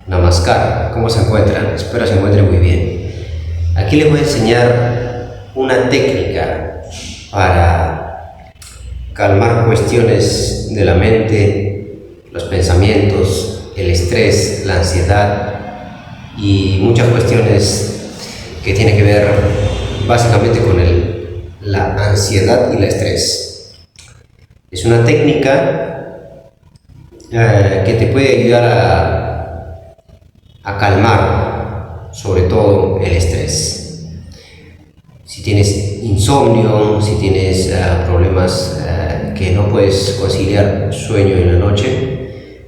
Namaskar, ¿cómo se encuentran? Espero se encuentren muy bien. Aquí les voy a enseñar una técnica para calmar cuestiones de la mente, los pensamientos, el estrés, la ansiedad y muchas cuestiones que tienen que ver básicamente con la ansiedad y el estrés. Es una técnica que te puede ayudar a calmar sobre todo el estrés. Si tienes insomnio, si tienes problemas que no puedes conciliar sueño en la noche,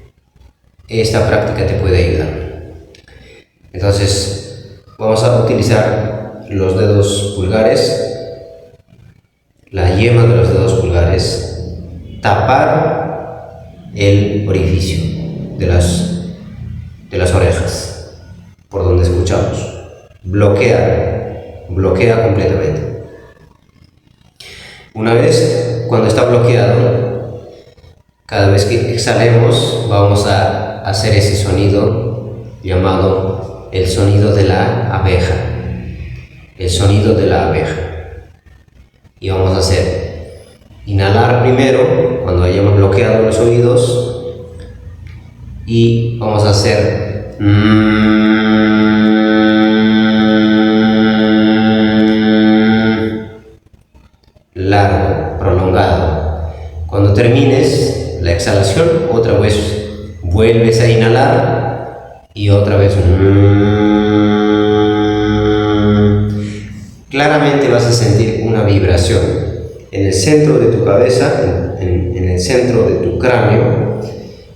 esta práctica te puede ayudar. Entonces vamos a utilizar los dedos pulgares, la yema de los dedos pulgares, tapar el orificio de las orejas, por donde escuchamos. Bloquea completamente. Una vez, cuando está bloqueado, cada vez que exhalemos, vamos a hacer ese sonido llamado el sonido de la abeja. El sonido de la abeja. Y vamos a hacer inhalar primero, cuando hayamos bloqueado los oídos, y vamos a hacer largo, prolongado. Cuando termines la exhalación, otra vez vuelves a inhalar y otra vez claramente vas a sentir una vibración en el centro de tu cabeza, en el centro de tu cráneo,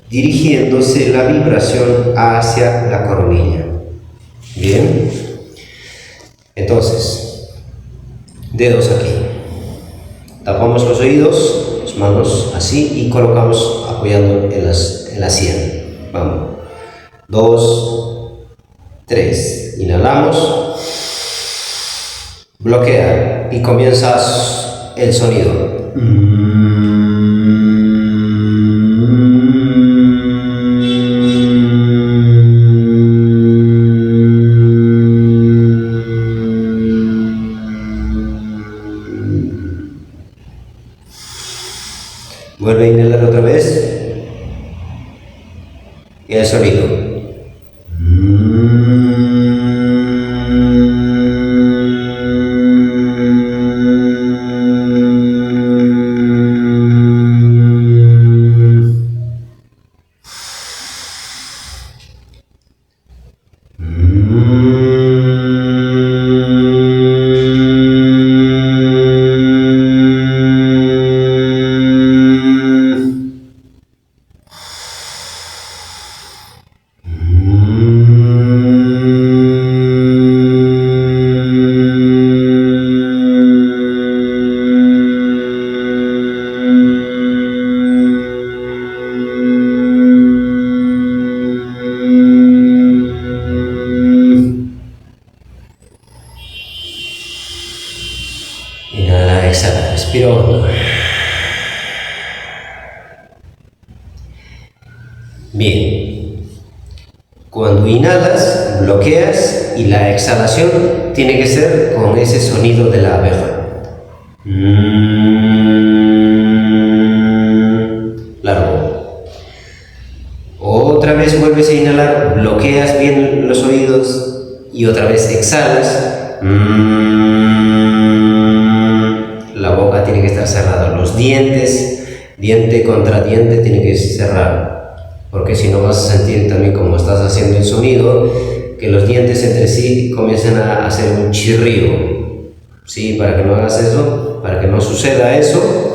dirigiéndose la vibración hacia la coronilla. Bien, entonces, dedos aquí, tapamos los oídos, las manos así y colocamos apoyando en la sien. Vamos, 2, 3, inhalamos, bloquea y comienzas el sonido. Vuelve a inhalar otra vez y el sonido. Inhala, exhala, respira hondo. Bien, cuando inhalas, bloqueas y la exhalación tiene que ser con ese sonido de la abeja. Largo. Otra vez vuelves a inhalar, bloqueas bien los oídos y otra vez exhalas. La boca tiene que estar cerrada, los dientes, diente contra diente, tiene que cerrar, porque si no vas a sentir también como estás haciendo el sonido, que los dientes entre sí comienzan a hacer un chirrío. ¿Sí? Para que no hagas eso, para que no suceda eso,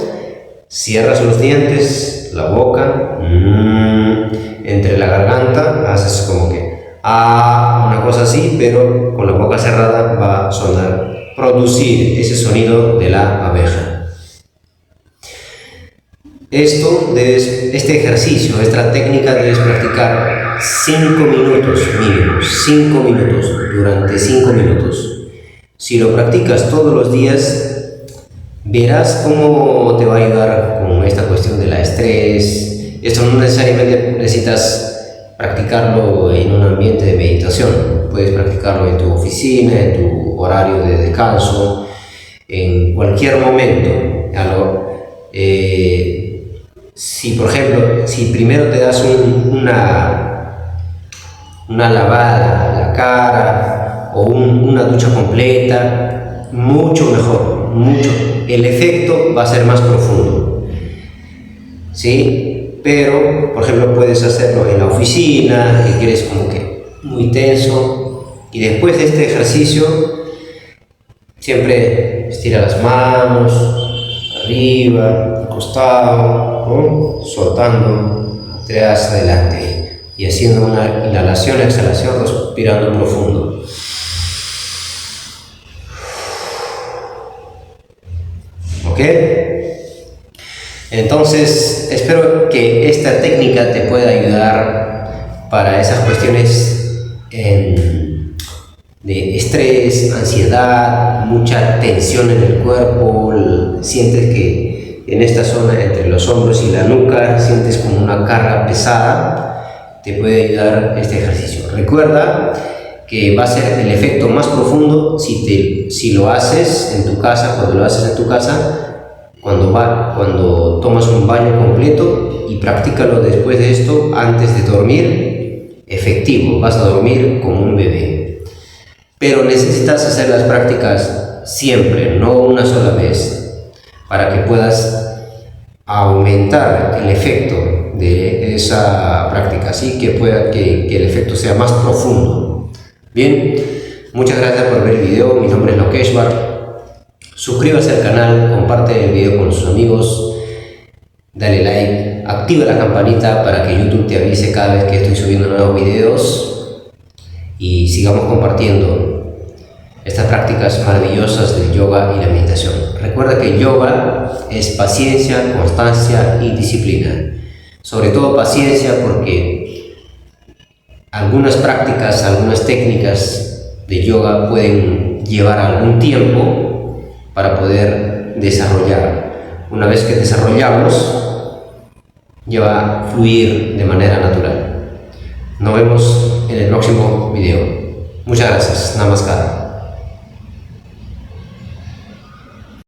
cierras los dientes, la boca, entre la garganta, haces como que una cosa así, pero con la boca cerrada va a sonar, producir ese sonido de la abeja. Este ejercicio, esta técnica debes practicar 5 minutos mínimo, 5 minutos, durante 5 minutos. Si lo practicas todos los días, verás cómo te va a ayudar con esta cuestión del estrés. Esto no necesariamente necesitas practicarlo en un ambiente de meditación. Puedes practicarlo en tu oficina, en tu horario de descanso, en cualquier momento. Si por ejemplo, si primero te das una lavada a la cara o una ducha completa, mucho mejor, mucho. El efecto va a ser más profundo, ¿sí? Pero, por ejemplo, puedes hacerlo en la oficina, que quieres como que muy tenso, y después de este ejercicio, siempre estira las manos, arriba, al costado, ¿no? Soltando, atrás, adelante, y haciendo una inhalación, exhalación, respirando profundo. ¿Ok? Entonces, espero que esta técnica te pueda ayudar para esas cuestiones de estrés, ansiedad, mucha tensión en el cuerpo. Sientes que en esta zona entre los hombros y la nuca sientes como una carga pesada. Te puede ayudar este ejercicio. Recuerda que va a ser el efecto más profundo si lo haces en tu casa, cuando lo haces en tu casa, cuando tomas un baño completo, y practícalo después de esto, antes de dormir. Efectivo, vas a dormir como un bebé. Pero necesitas hacer las prácticas siempre, no una sola vez, para que puedas aumentar el efecto de esa práctica, así que el efecto sea más profundo. Bien, muchas gracias por ver el video. Mi nombre es Lokeshwar. Suscríbase al canal, comparte el video con sus amigos, dale like, activa la campanita para que YouTube te avise cada vez que estoy subiendo nuevos videos, y sigamos compartiendo estas prácticas maravillosas del yoga y la meditación. Recuerda que el yoga es paciencia, constancia y disciplina. Sobre todo paciencia, porque algunas prácticas, algunas técnicas de yoga pueden llevar algún tiempo para poder desarrollar. Una vez que desarrollamos, ya va a fluir de manera natural. Nos vemos en el próximo video. Muchas gracias. Namaskar.